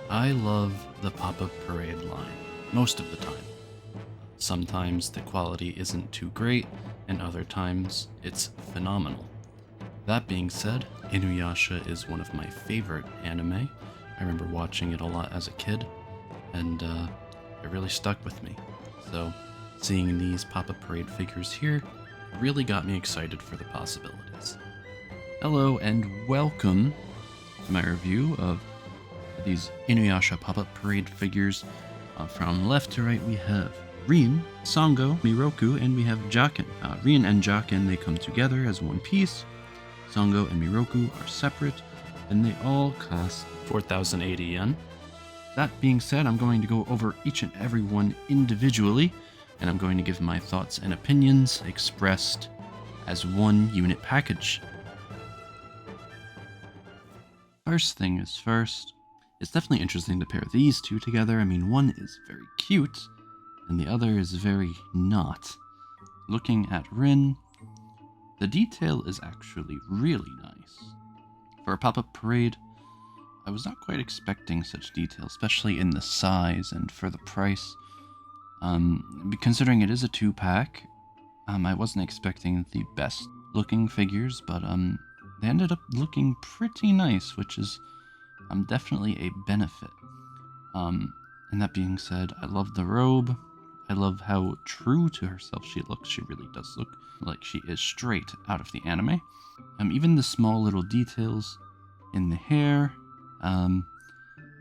I love the Pop Up Parade line, most of the time. Sometimes the quality isn't too great, and other times it's phenomenal. That being said, InuYasha is one of my favorite anime. I remember watching it a lot as a kid, and it really stuck with me. So, seeing these Pop Up Parade figures here really got me excited for the possibilities. Hello, and welcome to my review of these InuYasha Pop Up Parade figures. From left to right, we have Rin, Sango, Miroku, and we have Jaken. Rin and Jaken, they come together as one piece. Sango and Miroku are separate, and they all cost 4,080 yen. That being said, I'm going to go over each and every one individually, and I'm going to give my thoughts and opinions expressed as one unit package. First thing is first, it's definitely interesting to pair these two together. I mean, one is very cute, and the other is very not. Looking at Rin, the detail is actually really nice. For a pop-up parade, I was not quite expecting such detail, especially in the size and for the price. Considering it is a 2-pack, I wasn't expecting the best looking figures, but they ended up looking pretty nice, which is definitely a benefit. And that being said, I love the robe. I love how true to herself she looks. She really does look like she is straight out of the anime. Even the small little details in the hair,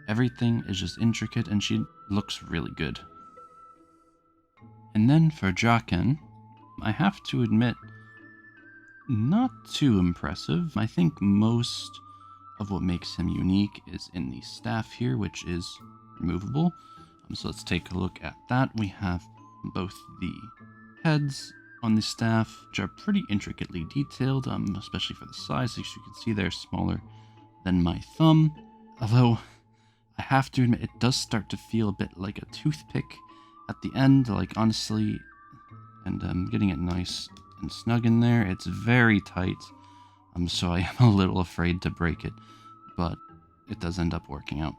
everything is just intricate, and she looks really good. And then for Jaken, I have to admit, not too impressive. I think most of what makes him unique is in the staff here, which is removable. So let's take a look at that. We have both the heads on the staff, which are pretty intricately detailed, especially for the size. As you can see, they're smaller than my thumb. Although, I have to admit, it does start to feel a bit like a toothpick at the end, like honestly, and getting it nice and snug in there. It's very tight, so I am a little afraid to break it, but it does end up working out.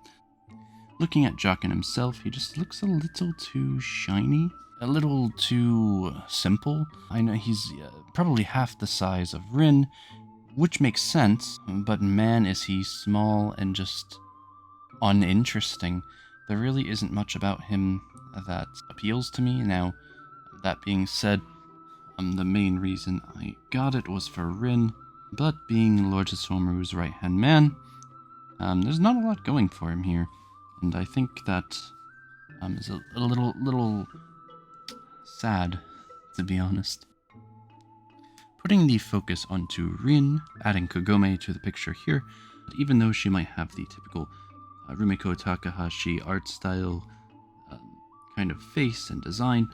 Looking at Jaken himself, he just looks a little too shiny, a little too simple. I know he's probably half the size of Rin, which makes sense, but man is he small and just uninteresting. There really isn't much about him that appeals to me. Now, that being said, the main reason I got it was for Rin, but being Lord Hisomaru's right-hand man, there's not a lot going for him here, and I think that is a little sad, to be honest. Putting the focus onto Rin, adding Kagome to the picture here, even though she might have the typical Rumiko Takahashi art style kind of face and design,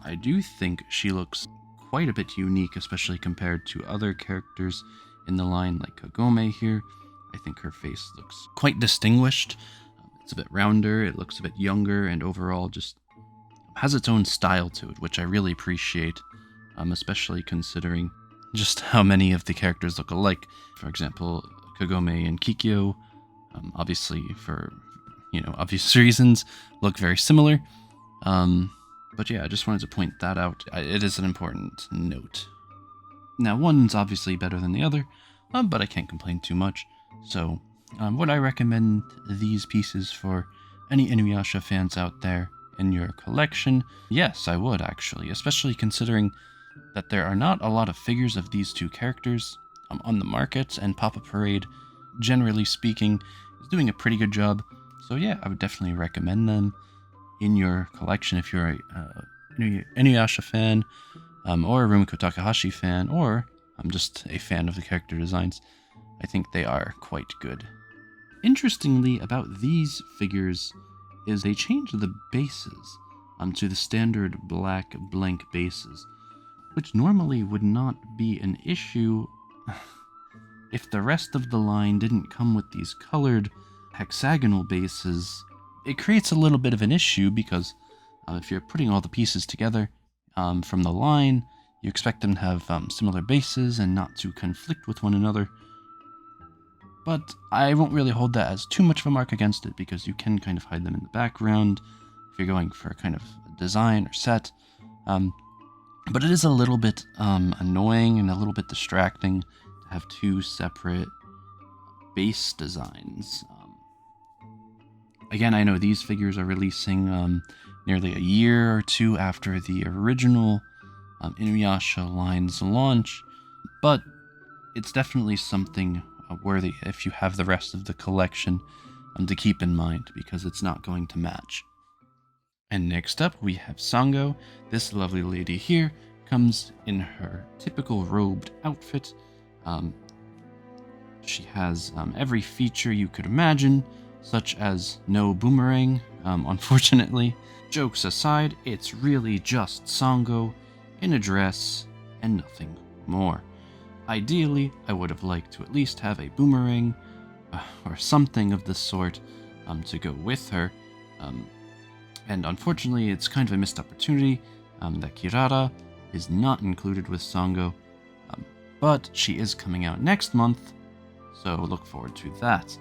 I do think she looks quite a bit unique, especially compared to other characters in the line like Kagome here. I think her face looks quite distinguished. It's a bit rounder, it looks a bit younger, and overall just has its own style to it, which I really appreciate, especially considering just how many of the characters look alike. For example, Kagome and Kikyo, obviously for, obvious reasons, look very similar. But yeah, I just wanted to point that out. It is an important note. Now, one's obviously better than the other, but I can't complain too much. So, would I recommend these pieces for any InuYasha fans out there in your collection? Yes, I would actually, especially considering that there are not a lot of figures of these two characters on the market, and Pop Up Parade, generally speaking, is doing a pretty good job. So yeah, I would definitely recommend them in your collection if you're a InuYasha fan, or a Rumiko Takahashi fan, or I'm just a fan of the character designs. I think they are quite good. Interestingly about these figures is they changed the bases to the standard black blank bases, which normally would not be an issue if the rest of the line didn't come with these colored hexagonal bases. It creates a little bit of an issue because if you're putting all the pieces together from the line, you expect them to have similar bases and not to conflict with one another. But I won't really hold that as too much of a mark against it because you can kind of hide them in the background if you're going for kind of design or set. But it is a little bit annoying and a little bit distracting to have two separate base designs. Again, I know these figures are releasing nearly a year or two after the original InuYasha line's launch, but it's definitely something worthy if you have the rest of the collection to keep in mind, because it's not going to match. And next up we have Sango. This lovely lady here comes in her typical robed outfit. She has every feature you could imagine, such as no boomerang, unfortunately. Jokes aside, it's really just Sango in a dress and nothing more. Ideally, I would have liked to at least have a boomerang or something of the sort to go with her. And unfortunately, it's kind of a missed opportunity that Kirara is not included with Sango. But she is coming out next month, so look forward to that.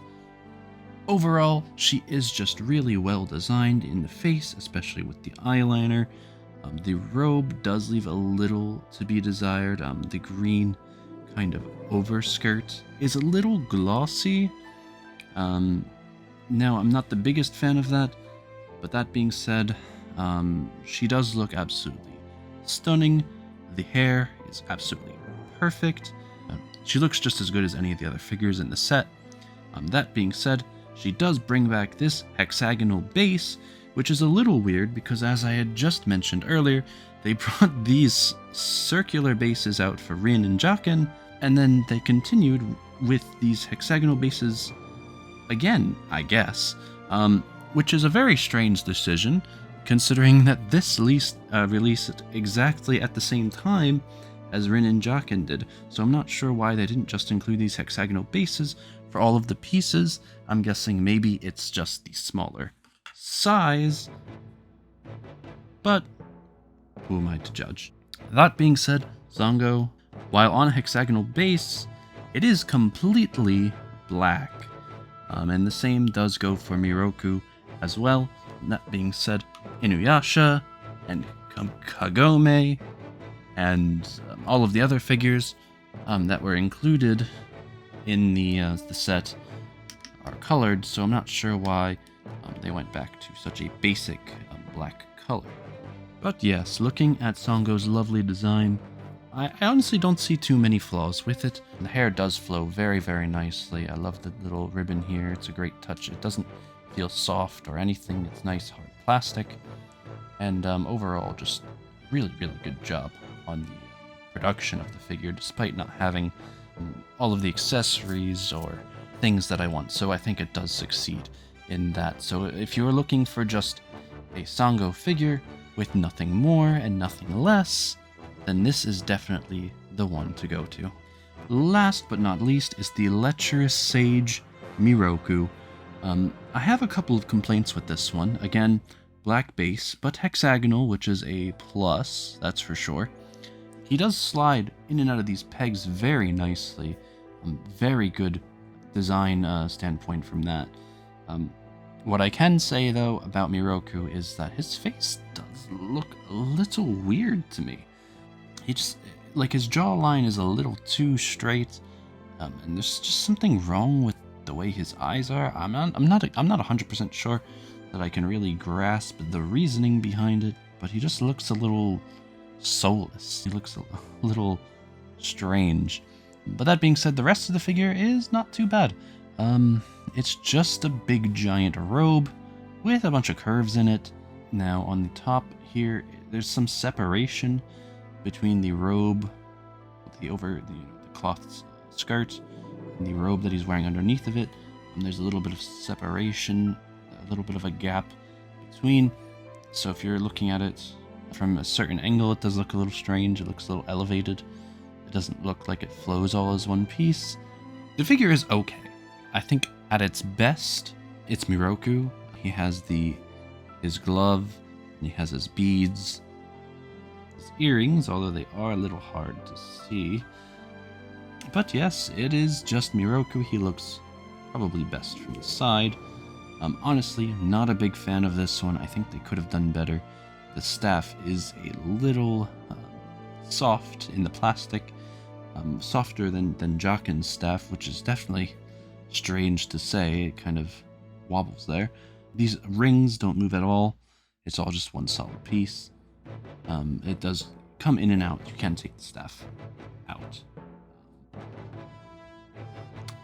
Overall, she is just really well designed in the face, especially with the eyeliner. The robe does leave a little to be desired. The green kind of overskirt is a little glossy. Now, I'm not the biggest fan of that, but that being said, she does look absolutely stunning. The hair is absolutely perfect. She looks just as good as any of the other figures in the set. That being said, she does bring back this hexagonal base, which is a little weird because, as I had just mentioned earlier, they brought these circular bases out for Rin and Jaken, and then they continued with these hexagonal bases again, I guess, which is a very strange decision, considering that this released exactly at the same time as Rin and Jaken did, so I'm not sure why they didn't just include these hexagonal bases for all of the pieces. I'm guessing maybe it's just the smaller size, but who am I to judge? That being said, Sango, while on a hexagonal base, it is completely black, and the same does go for Miroku as well. And that being said, InuYasha and Kagome and all of the other figures that were included in the set are colored, so I'm not sure why they went back to such a basic black color. But yes, looking at Sango's lovely design, I honestly don't see too many flaws with it. The hair does flow very, very nicely. I love the little ribbon here. It's a great touch. It doesn't feel soft or anything. It's nice, hard plastic. And overall, just really, really good job on the production of the figure, despite not having all of the accessories or things that I want. So I think it does succeed in that. So if you're looking for just a Sango figure with nothing more and nothing less, then this is definitely the one to go to. Last but not least is the lecherous sage Miroku. I have a couple of complaints with this one. Again, black base, but hexagonal, which is a plus, that's for sure. He does slide in and out of these pegs very nicely. Very good design standpoint from that. What I can say, though, about Miroku is that his face does look a little weird to me. He just, like, his jawline is a little too straight, and there's just something wrong with the way his eyes are. I'm not 100% sure that I can really grasp the reasoning behind it, but he just looks a little soulless. He looks a little strange. But that being said, the rest of the figure is not too bad. It's just a big giant robe with a bunch of curves in it. Now on the top here, there's some separation between the robe, the cloth skirt, and the robe that he's wearing underneath of it. And there's a little bit of separation, a little bit of a gap between. So if you're looking at it from a certain angle, it does look a little strange. It looks a little elevated. It doesn't look like it flows all as one piece. The figure is okay. I think at its best, it's Miroku. He has his glove, and he has his beads, his earrings, although they are a little hard to see. But yes, it is just Miroku. He looks probably best from the side. Honestly, not a big fan of this one. I think they could have done better. The staff is a little soft in the plastic, softer than Jaken's staff, which is definitely strange to say. It kind of wobbles there. These rings don't move at all. It's all just one solid piece. It does come in and out. You can take the staff out.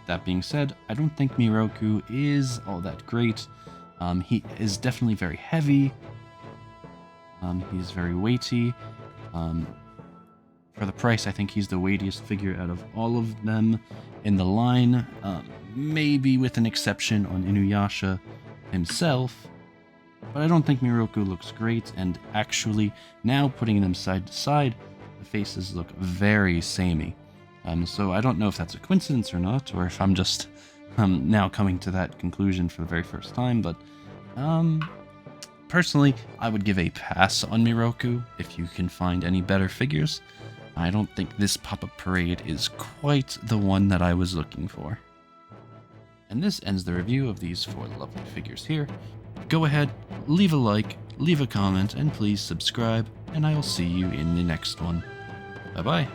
That being said, I don't think Miroku is all that great. He is definitely very heavy. He's very weighty. For the price, I think he's the weightiest figure out of all of them in the line. Maybe with an exception on InuYasha himself. But I don't think Miroku looks great, and actually, now putting them side to side, the faces look very samey. So I don't know if that's a coincidence or not, or if I'm just now coming to that conclusion for the very first time, but personally, I would give a pass on Miroku if you can find any better figures. I don't think this pop-up parade is quite the one that I was looking for. And this ends the review of these 4 lovely figures here. Go ahead, leave a like, leave a comment, and please subscribe, and I will see you in the next one. Bye-bye.